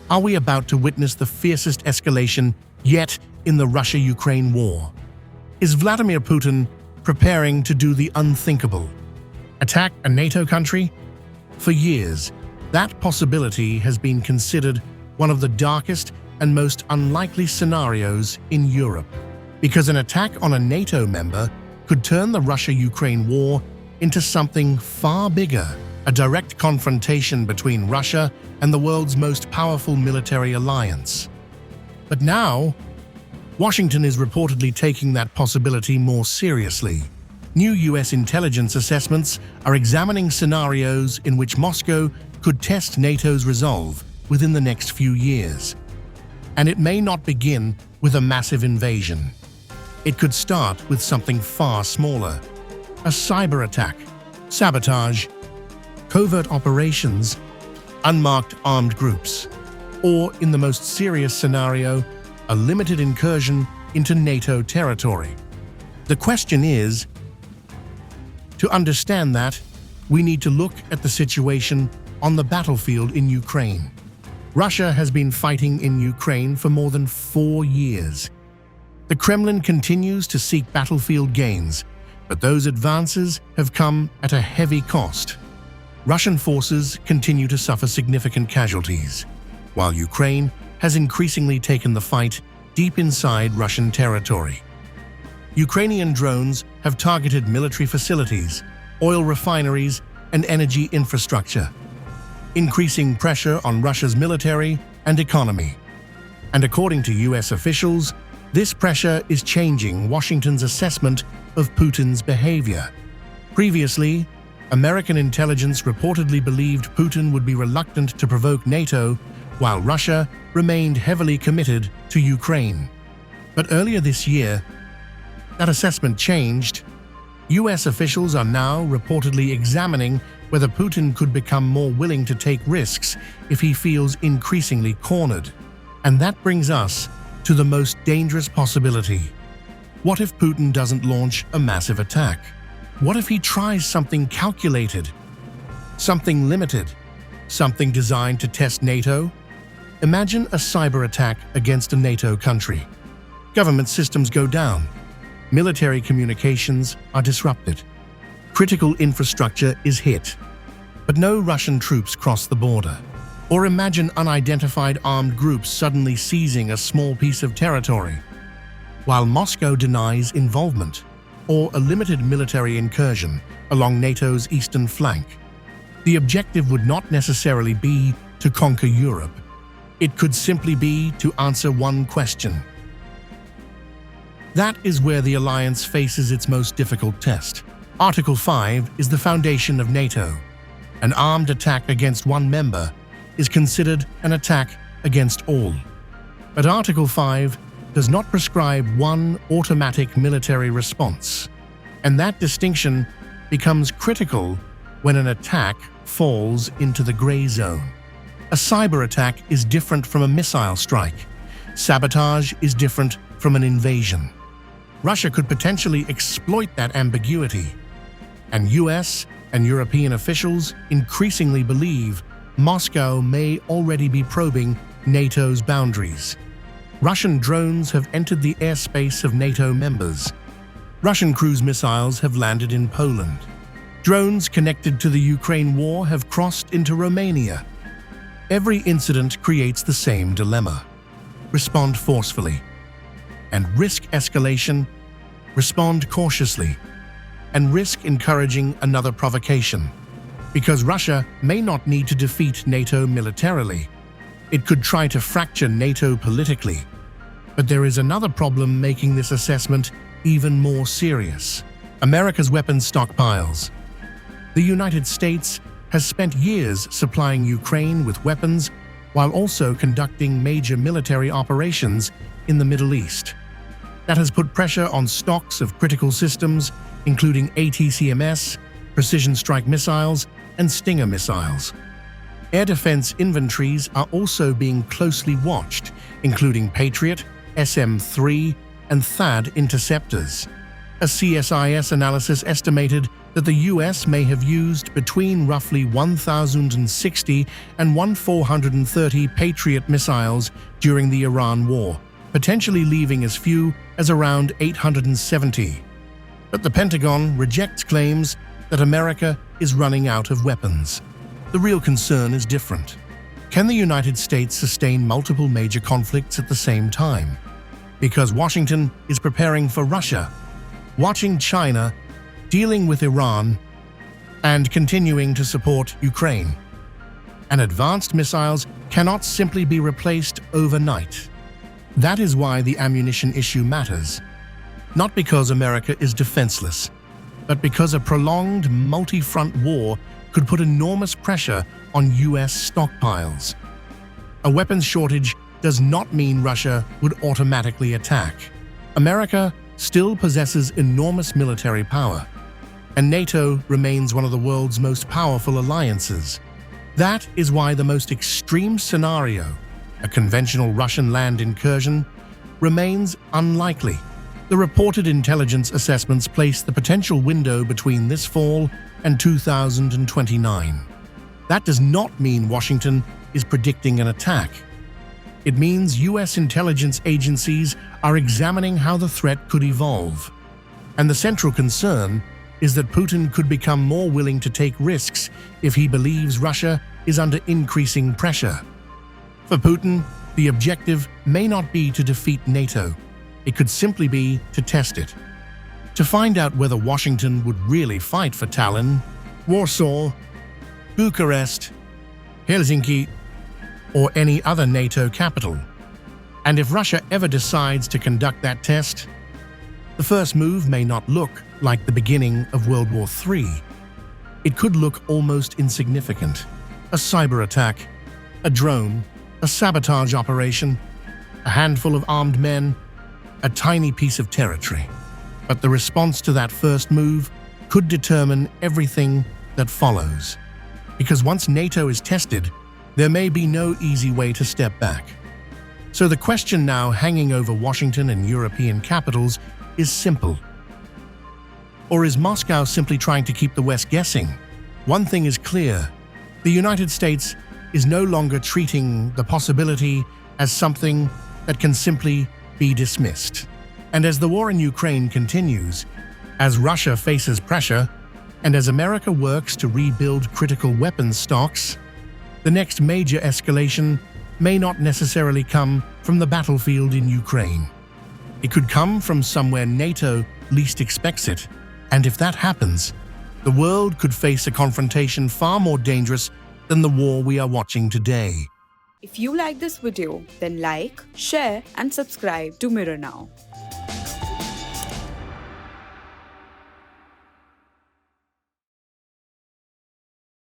Are we about to witness the fiercest escalation yet in the Russia-Ukraine war? Is Vladimir Putin preparing to do the unthinkable? Attack a NATO country? For years, that possibility has been considered one of the darkest and most unlikely scenarios in Europe, because an attack on a NATO member could turn the Russia-Ukraine war into something far bigger, a direct confrontation between Russia and the world's most powerful military alliance. But now, Washington is reportedly taking that possibility more seriously. New US intelligence assessments are examining scenarios in which Moscow could test NATO's resolve within the next few years. And it may not begin with a massive invasion. It could start with something far smaller: a cyber attack, sabotage, covert operations, unmarked armed groups, or, in the most serious scenario, a limited incursion into NATO territory. The question is, to understand that, we need to look at the situation on the battlefield in Ukraine. Russia has been fighting in Ukraine for more than 4 years. The Kremlin continues to seek battlefield gains, but those advances have come at a heavy cost. Russian forces continue to suffer significant casualties, while Ukraine has increasingly taken the fight deep inside Russian territory. Ukrainian drones have targeted military facilities, oil refineries, and energy infrastructure, increasing pressure on Russia's military and economy. And according to US officials, this pressure is changing Washington's assessment of Putin's behavior. Previously, American intelligence reportedly believed Putin would be reluctant to provoke NATO, while Russia remained heavily committed to Ukraine. But earlier this year, that assessment changed. US officials are now reportedly examining whether Putin could become more willing to take risks if he feels increasingly cornered. And that brings us to the most dangerous possibility. What if Putin doesn't launch a massive attack? What if he tries something calculated, something limited, something designed to test NATO? Imagine a cyber attack against a NATO country. Government systems go down. Military communications are disrupted. Critical infrastructure is hit. But no Russian troops cross the border. Or imagine unidentified armed groups suddenly seizing a small piece of territory, while Moscow denies involvement, or a limited military incursion along NATO's eastern flank. The objective would not necessarily be to conquer Europe. It could simply be to answer one question. That is where the alliance faces its most difficult test. Article 5 is the foundation of NATO. An armed attack against one member is considered an attack against all. But Article 5 does not prescribe one automatic military response, and that distinction becomes critical when an attack falls into the gray zone. A cyber attack is different from a missile strike. Sabotage is different from an invasion. Russia could potentially exploit that ambiguity, and US and European officials increasingly believe Moscow may already be probing NATO's boundaries. Russian drones have entered the airspace of NATO members. Russian cruise missiles have landed in Poland. Drones connected to the Ukraine war have crossed into Romania. Every incident creates the same dilemma: respond forcefully, and risk escalation, respond cautiously, and risk encouraging another provocation. Because Russia may not need to defeat NATO militarily. It could try to fracture NATO politically. But there is another problem making this assessment even more serious: America's weapons stockpiles. The United States has spent years supplying Ukraine with weapons while also conducting major military operations in the Middle East. That has put pressure on stocks of critical systems, including ATCMS, precision strike missiles, and Stinger missiles. Air defense inventories are also being closely watched, including Patriot, SM-3, and THAAD interceptors. A CSIS analysis estimated that the US may have used between roughly 1,060 and 1,430 Patriot missiles during the Iran war, potentially leaving as few as around 870. But the Pentagon rejects claims that America is running out of weapons. The real concern is different. Can the United States sustain multiple major conflicts at the same time? Because Washington is preparing for Russia, watching China, dealing with Iran, and continuing to support Ukraine. And advanced missiles cannot simply be replaced overnight. That is why the ammunition issue matters. Not because America is defenseless, but because a prolonged multi-front war could put enormous pressure on US stockpiles. A weapons shortage does not mean Russia would automatically attack. America still possesses enormous military power, and NATO remains one of the world's most powerful alliances. That is why the most extreme scenario, a conventional Russian land incursion, remains unlikely. The reported intelligence assessments place the potential window between this fall and 2029. That does not mean Washington is predicting an attack. It means US intelligence agencies are examining how the threat could evolve. And the central concern is that Putin could become more willing to take risks if he believes Russia is under increasing pressure. For Putin, the objective may not be to defeat NATO. It could simply be to test it. To find out whether Washington would really fight for Tallinn, Warsaw, Bucharest, Helsinki, or any other NATO capital. And if Russia ever decides to conduct that test, the first move may not look like the beginning of World War III. It could look almost insignificant. A cyber attack, a drone, a sabotage operation, a handful of armed men, a tiny piece of territory. But the response to that first move could determine everything that follows. Because once NATO is tested, there may be no easy way to step back. So the question now hanging over Washington and European capitals is simple. Or is Moscow simply trying to keep the West guessing? One thing is clear. The United States is no longer treating the possibility as something that can simply be dismissed. And as the war in Ukraine continues, as Russia faces pressure, and as America works to rebuild critical weapons stocks, the next major escalation may not necessarily come from the battlefield in Ukraine. It could come from somewhere NATO least expects it, and if that happens, the world could face a confrontation far more dangerous than the war we are watching today. If you like this video, then like, share and subscribe to Mirror Now.